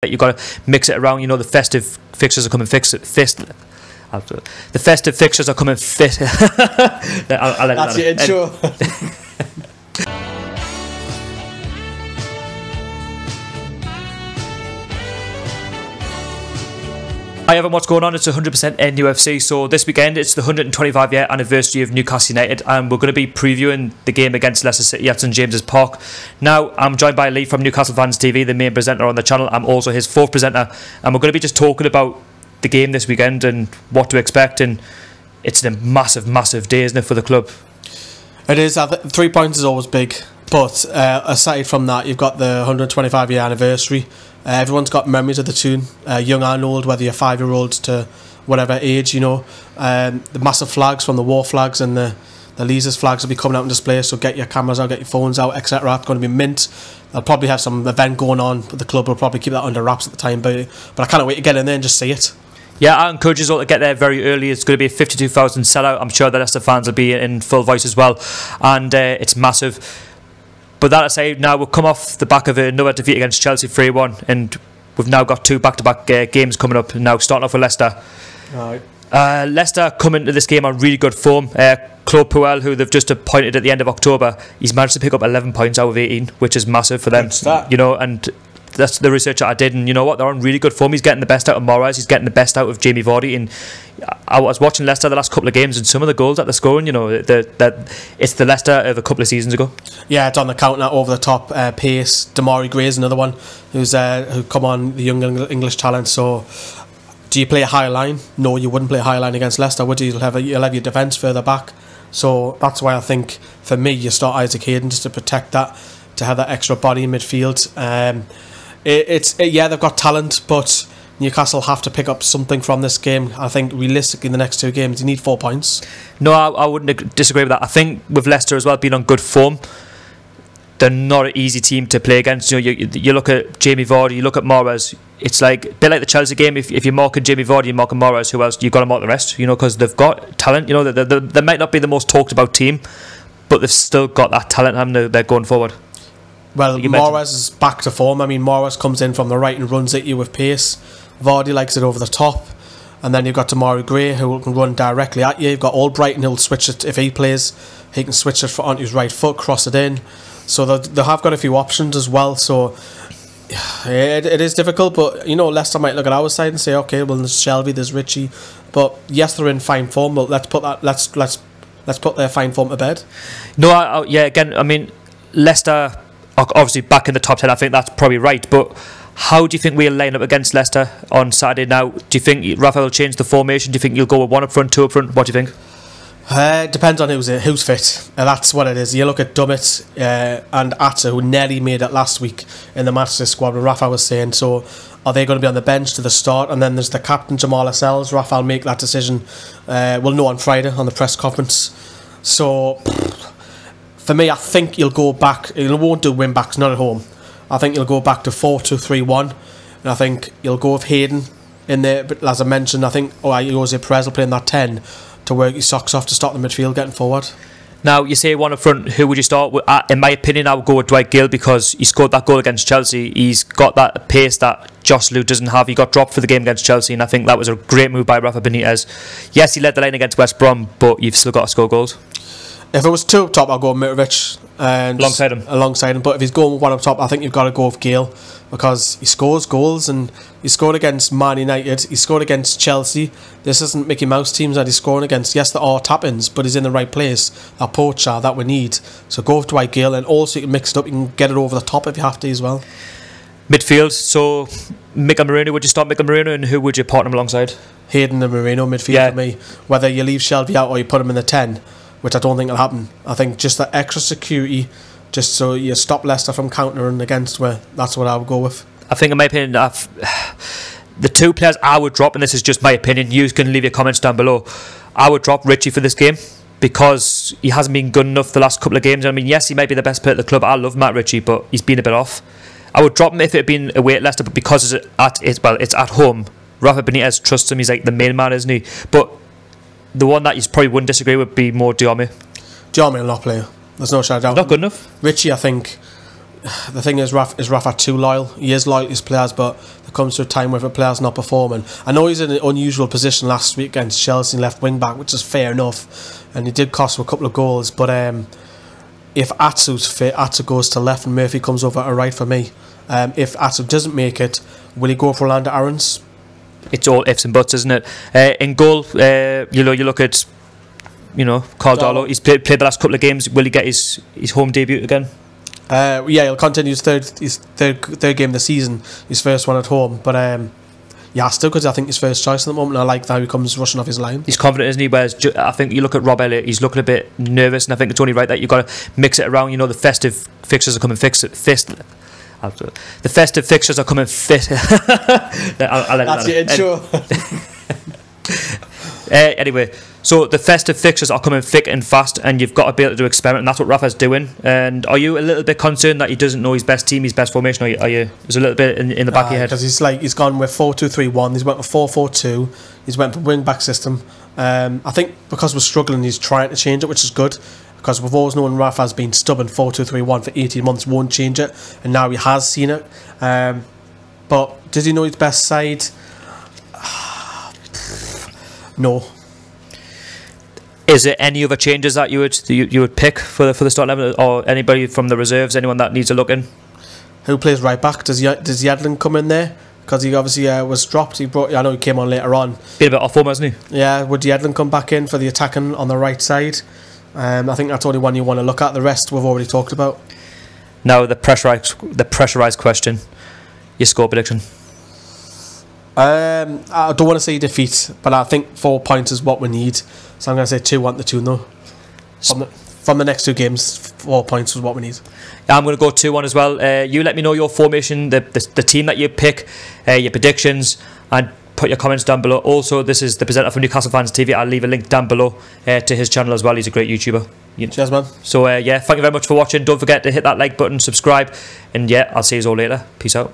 You've got to mix it around. You know, the festive fixtures are coming the festive fixtures are coming fit. I'll let That's your intro. Hi everyone, what's going on? It's 100% NUFC. So this weekend it's the 125 year anniversary of Newcastle United, and we're going to be previewing the game against Leicester City at St James's Park. Now I'm joined by Lee from Newcastle Fans TV, the main presenter on the channel. I'm also his fourth presenter, and we're going to be just talking about the game this weekend and what to expect. And it's a massive day, isn't it, for the club? It is. 3 points is always big, but aside from that, you've got the 125 year anniversary. Everyone's got memories of the Toon, young and old, whether you're 5-year-old to whatever age, you know. The massive flags from the war flags and the Leicester flags will be coming out on display, so get your cameras out, get your phones out, etc. It's going to be mint. They'll probably have some event going on, but the club will probably keep that under wraps at the time. But I can't wait to get in there and just see it. Yeah, I encourage you all to get there very early. It's going to be a 52,000 sellout. I'm sure the Leicester fans will be in full voice as well, and it's massive. But that aside, now we've come off the back of another defeat against Chelsea 3-1, and we've now got two back-to-back games coming up. Now starting off with Leicester. Right. Leicester come into this game on really good form. Claude Puel, who they've just appointed at the end of October, he's managed to pick up 11 points out of 18, which is massive for them. You know, and that's the research that I did, and you know what, they're on really good form. He's getting the best out of Morris, he's getting the best out of Jamie Vardy, and I was watching Leicester the last couple of games, and some of the goals that they're scoring, you know, it's the Leicester of a couple of seasons ago. Yeah, it's on the counter, over the top pace. Demarai Gray's another one who come on, the young English talent. So do you play a high line? No, you wouldn't play a high line against Leicester, would you? You'll have your defence further back. So that's why I think for me you start Isaac Hayden just to protect that, to have that extra body in midfield. Yeah, they've got talent, but Newcastle have to pick up something from this game. I think realistically in the next two games you need 4 points. No, I wouldn't disagree with that. I think with Leicester as well being on good form, they're not an easy team to play against. You know, you look at Jamie Vardy, you look at Morris. It's like a bit like the Chelsea game. If you're marking Jamie Vardy, you're marking Morris. Who else? You've got to mark the rest. You know, because they've got talent. You know, they might not be the most talked about team, but they've still got that talent, haven't they? They're going forward. Well, Morris is back to form. I mean, Morris comes in from the right and runs at you with pace. Vardy likes it over the top. And then you've got Demarai Gray, who can run directly at you. You've got Albrighton, who'll switch it if he plays. He can switch it onto his right foot, cross it in. So they have got a few options as well. So it is difficult, but you know, Leicester might look at our side and say, okay, well, there's Shelby, there's Richie. But yes, they're in fine form. But let's put their fine form to bed. No, yeah. Again, I mean, Leicester obviously back in the top 10. I think that's probably right, but how do you think we'll line up against Leicester on Saturday now? Do you think Rafa will change the formation? Do you think you'll go with one up front, two up front? What do you think? It depends on who's fit. That's what it is. You look at Dummett and Atta, who nearly made it last week in the Manchester squad, and Rafa was saying, so are they going to be on the bench to the start? And then there's the captain, Jamal Lascelles. Rafa will make that decision. We'll know on Friday on the press conference. So for me, I think you'll go back. You won't do win backs, not at home. I think you'll go back to 4-2-3-1, and I think you'll go with Hayden in there. But as I mentioned, I think Jose Perez will play in that 10 to work your socks off to start the midfield getting forward. Now, you say one up front, who would you start with? In my opinion, I would go with Dwight Gill, because he scored that goal against Chelsea. He's got that pace that Joselu doesn't have. He got dropped for the game against Chelsea, and I think that was a great move by Rafa Benitez. Yes, he led the line against West Brom, but you've still got to score goals. If it was two up top, I'll go with Mitrovic alongside him. But if he's going with one up top, I think you've got to go with Gale, because he scores goals, and he scored against Man United, he scored against Chelsea. This isn't Mickey Mouse teams that he's scoring against. Yes, there are tap-ins, but he's in the right place. That poacher that we need. So go with Dwight Gale, and also you can mix it up. You can get it over the top if you have to as well. Midfield, so Mikel Merino, would you start Mikel Merino, and who would you partner him alongside? Hayden and Merino midfield for me. Whether you leave Shelby out or you put him in the 10, which I don't think will happen. I think just that extra security, just so you stop Leicester from countering against where, that's what I would go with. I think in my opinion, the two players I would drop, and this is just my opinion, you can leave your comments down below, I would drop Richie for this game, because he hasn't been good enough the last couple of games. I mean, yes, he might be the best player at the club. I love Matt Ritchie, but he's been a bit off. I would drop him if it had been away at Leicester, but because it's at home, Rafa Benitez trusts him. He's like the main man, isn't he? But the one that you probably wouldn't disagree with would be more Diame. Diame will not play. There's no shadow of doubt. Not good enough. Richie, I think, the thing is Rafa too loyal. He is loyal to his players, but It comes to a time where a player's not performing. I know he's in an unusual position last week against Chelsea, left wing back, which is fair enough, and he did cost him a couple of goals. But if Atsu's fit, Atsu goes to left and Murphy comes over to right for me. If Atsu doesn't make it, will he go for Orlando Aarons? It's all ifs and buts, isn't it? In goal, you look at, Caldolo. He's played the last couple of games. Will he get his home debut again? Yeah, he'll continue his third game of the season, his first one at home. But yeah, still, because I think his first choice at the moment. I like how he comes rushing off his line. He's confident, isn't he? Whereas I think you look at Rob Elliott, he's looking a bit nervous, and I think it's only right that you've got to mix it around. The festive fixtures are coming The festive fixtures are coming fit. I'll That's your intro. Anyway, so the festive fixtures are coming thick and fast, and you've got to be able to do experiment, and that's what Rafa's doing. And are you a little bit concerned that he doesn't know his best team, his best formation? Are you? There's a little bit in the back of your head, because he's gone with 4-2-3-1. He's went with 4-4-2. He's went for wing back system. I think because we're struggling, he's trying to change it, which is good. Because we've always known Rafa's been stubborn. 4-2-3-1 for 18 months, won't change it, and now he has seen it. But does he know his best side? No. Is there any other changes that you would pick for the start level, or anybody from the reserves, anyone that needs a look in? Who plays right back? Does Yedlin come in there? Because he obviously was dropped. I know he came on later on. Been a bit off form, hasn't he? Yeah. Would Yedlin come back in for the attacking on the right side? I think that's the only one you want to look at. The rest we've already talked about. Now the pressurised question: your score prediction? I don't want to say defeat, but I think 4 points is what we need. So I'm going to say 2-1 to Toon though. From the next two games, 4 points is what we need. I'm going to go 2-1 as well. You let me know your formation, the team that you pick, your predictions, and put your comments down below. Also, this is the presenter from Newcastle Fans TV. I'll leave a link down below to his channel as well. He's a great YouTuber. Cheers, man. So yeah, thank you very much for watching. Don't forget to hit that like button, subscribe, and yeah, I'll see you all later. Peace out.